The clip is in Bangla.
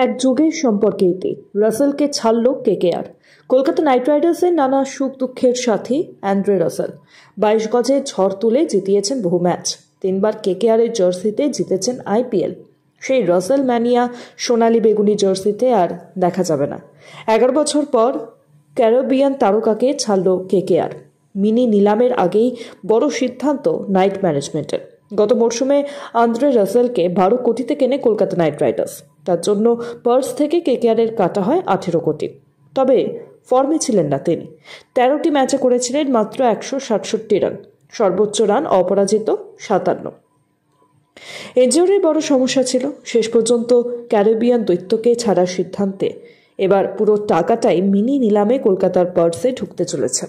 এক যুগের সম্পর্কে ইতি। রাসেলকে ছাড়ল কেকেআর। কলকাতা নাইট রাইডার্সের নানা সুখ দুঃখের সাথী অ্যান্ড্রে রাসেল 22 গজে ঝড় তুলে জিতিয়েছেন বহু ম্যাচ। 3 বার কেকেআরের জার্সিতে জিতেছেন আইপিএল। সেই রাসেল ম্যানিয়া সোনালী বেগুনি জার্সিতে আর দেখা যাবে না। 11 বছর পর ক্যারিবিয়ান তারকাকে ছাড়ল কেকেআর। মিনি নিলামের আগেই বড় সিদ্ধান্ত নাইট ম্যানেজমেন্টের। গত মরশুমে আন্দ্রে রাসেলকে 12 কোটিতে কেনে কলকাতা নাইট রাইডার্স। তার জন্য পার্স থেকে কেকেআরের কাটা হয় 18 কোটি। তবে ফর্মে ছিলেন না তিনি। 13টি ম্যাচে করেছিলেন মাত্র 167 রান, সর্বোচ্চ রান অপরাজিত 57। ইনজুরির বড় সমস্যা ছিল। শেষ পর্যন্ত ক্যারিবিয়ান দৈত্যকে ছাড়ার সিদ্ধান্তে এবার পুরো টাকাটাই মিনি নিলামে কলকাতার পার্সে ঢুকতে চলেছে।